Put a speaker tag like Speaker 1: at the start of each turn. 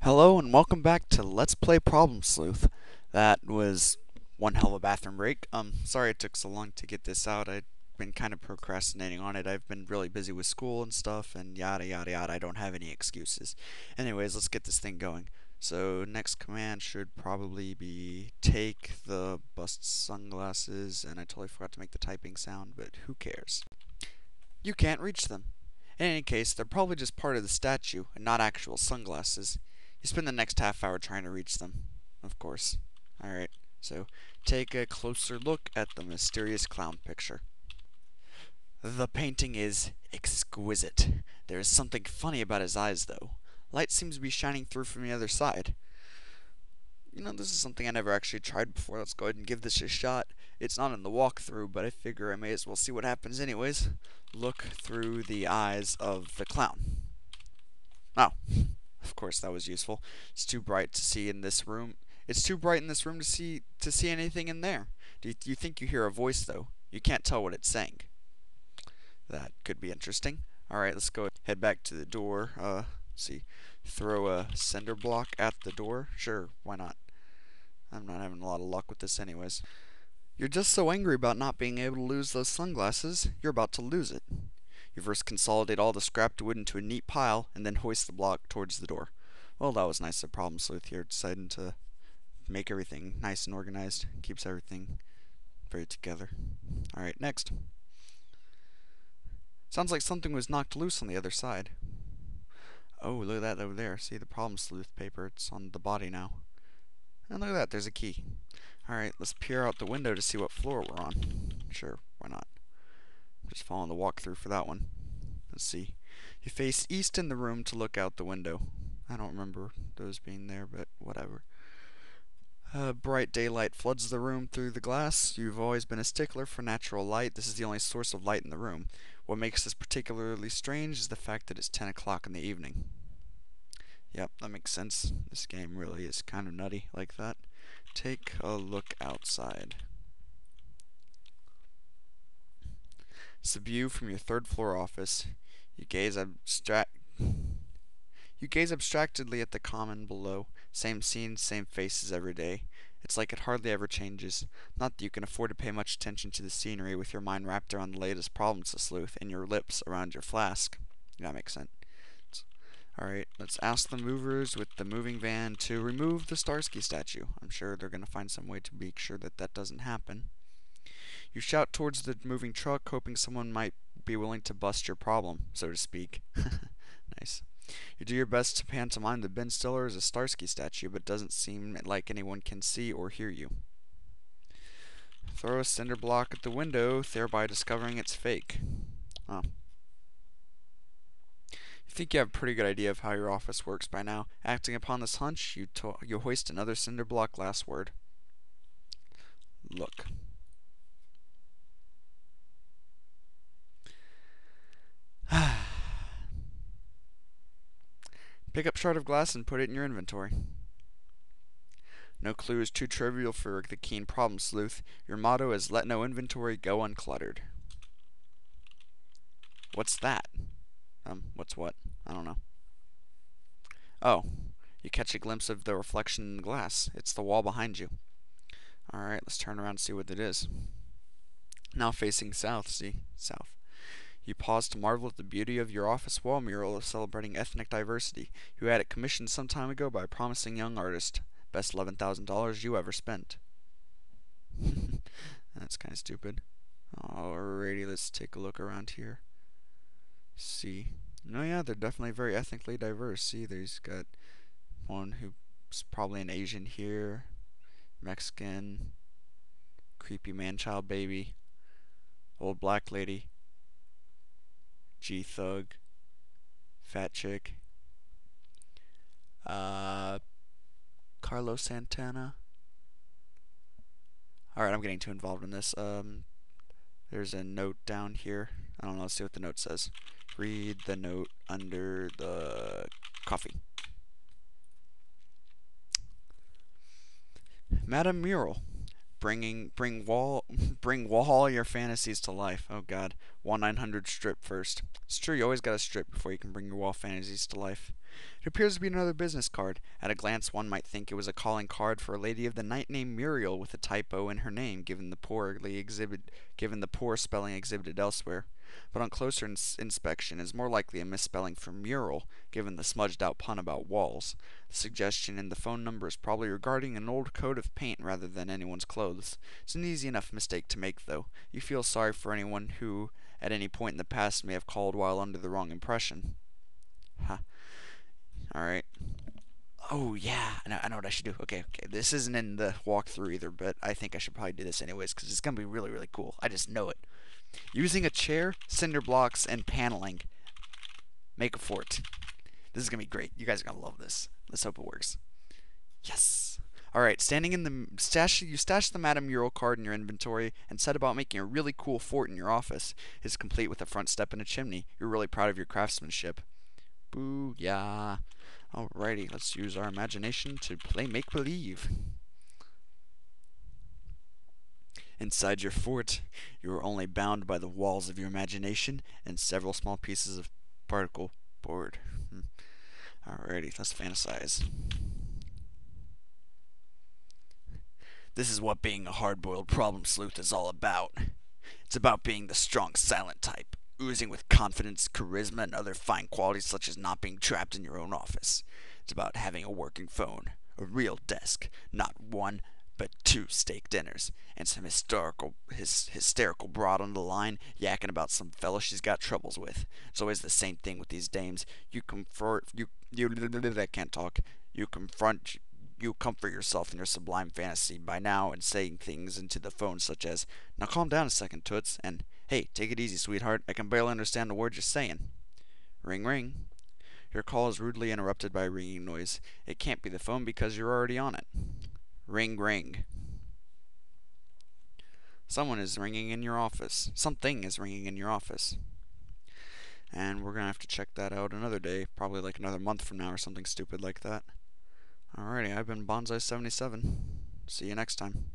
Speaker 1: Hello and welcome back to Let's Play Problem Sleuth. That was one hell of a bathroom break. Sorry it took so long to get this out. I've been kind of procrastinating on it. I've been really busy with school and stuff and yada yada yada. I don't have any excuses. Anyways, let's get this thing going. So next command should probably be take the bust sunglasses, and I totally forgot to make the typing sound, but who cares? You can't reach them. In any case, they're probably just part of the statue and not actual sunglasses. You spend the next half hour trying to reach them, of course. Alright, so take a closer look at the mysterious clown picture. The painting is exquisite. There is something funny about his eyes, though. Light seems to be shining through from the other side. This is something I never actually tried before. Let's go ahead and give this a shot. It's not in the walkthrough, but I figure I may as well see what happens anyways. Look through the eyes of the clown. Oh, of course that was useful. It's too bright to see in this room. It's too bright in this room to see anything in there. Do you think you hear a voice though? You can't tell what it's saying. That could be interesting. Alright, let's go head back to the door. Let's see. Throw a cinder block at the door? Sure, why not? I'm not having a lot of luck with this anyways. You're just so angry about not being able to lose those sunglasses, you're about to lose it. You first consolidate all the scrapped wood into a neat pile, and then hoist the block towards the door. Well, that was nice of Problem Sleuth here, deciding to make everything nice and organized. Keeps everything very together. Alright, next. Sounds like something was knocked loose on the other side. Oh, look at that over there. See the Problem Sleuth paper? It's on the body now. And look at that, there's a key. Alright, let's peer out the window to see what floor we're on. Sure, why not? Just following the walkthrough for that one. Let's see. You face east in the room to look out the window. I don't remember those being there, but whatever. Bright daylight floods the room through the glass. You've always been a stickler for natural light. This is the only source of light in the room. What makes this particularly strange is the fact that it's 10 o'clock in the evening. Yep, that makes sense. This game really is kind of nutty like that. Take a look outside. It's the view from your third floor office. You gaze abstractedly at the common below. Same scenes, same faces every day. It's like it hardly ever changes. Not that you can afford to pay much attention to the scenery with your mind wrapped around the latest problems to sleuth and your lips around your flask. That makes sense. Alright, let's ask the movers with the moving van to remove the Starsky statue. I'm sure they're going to find some way to make sure that that doesn't happen. You shout towards the moving truck, hoping someone might be willing to bust your problem, so to speak. Nice. You do your best to pantomime that Ben Stiller is a Starsky statue, but doesn't seem like anyone can see or hear you. Throw a cinder block at the window, thereby discovering it's fake. Oh. You think you have a pretty good idea of how your office works by now. Acting upon this hunch, you hoist another cinder block. Last word. Look. Pick up shard of glass and put it in your inventory. No clue is too trivial for the keen problem sleuth. Your motto is let no inventory go uncluttered. What's that? What's what? I don't know. Oh, you catch a glimpse of the reflection in the glass. It's the wall behind you. Alright, let's turn around and see what it is. Now facing south, see? South. You pause to marvel at the beauty of your office wall mural celebrating ethnic diversity. You had it commissioned some time ago by a promising young artist. Best $11,000 you ever spent. That's kind of stupid. Alrighty, let's take a look around here. See. No, yeah, they're definitely very ethnically diverse. See, there's got one who's probably an Asian here, Mexican, creepy man-child baby, old black lady, G-Thug, fat chick, Carlos Santana. Alright, I'm getting too involved in this. There's a note down here. I don't know, let's see what the note says. Read the note under the coffee. Madam Mural, bring wall your fantasies to life. Oh God, 1-900 strip first. It's true, you always gotta strip before you can bring your wall fantasies to life. It appears to be another business card. At a glance, one might think it was a calling card for a lady of the night named Muriel with a typo in her name, given the poor spelling exhibited elsewhere. But on closer inspection, it is more likely a misspelling for mural, given the smudged out pun about walls. The suggestion in the phone number is probably regarding an old coat of paint rather than anyone's clothes. It's an easy enough mistake to make, though. You feel sorry for anyone who, at any point in the past, may have called while under the wrong impression. Ha. Alright. Oh, yeah. I know what I should do. Okay. This isn't in the walkthrough either, but I think I should probably do this anyways, because it's going to be really, really cool. I just know it. Using a chair, cinder blocks, and paneling, make a fort. This is going to be great. You guys are going to love this. Let's hope it works. Yes. All right, standing in the stash, you stash the Madame Mural card in your inventory and set about making a really cool fort in your office. It's complete with a front step and a chimney. You're really proud of your craftsmanship. Booyah. Alrighty, let's use our imagination to play make-believe. Inside your fort, you are only bound by the walls of your imagination and several small pieces of particle board. Alrighty, let's fantasize. This is what being a hard-boiled problem sleuth is all about. It's about being the strong, silent type, oozing with confidence, charisma, and other fine qualities such as not being trapped in your own office. It's about having a working phone, a real desk, not one, but two steak dinners, and some hysterical broad on the line yakking about some fella she's got troubles with. It's always the same thing with these dames. I can't talk. You comfort yourself in your sublime fantasy by now and saying things into the phone such as, "Now calm down a second, Toots," and "Hey, take it easy, sweetheart. I can barely understand the words you're saying." Ring ring. Your call is rudely interrupted by a ringing noise. It can't be the phone because you're already on it. Ring ring. Someone is ringing in your office. Something is ringing in your office. And we're going to have to check that out another day, probably like another month from now or something stupid like that. Alrighty, I've been Bonsai77. See you next time.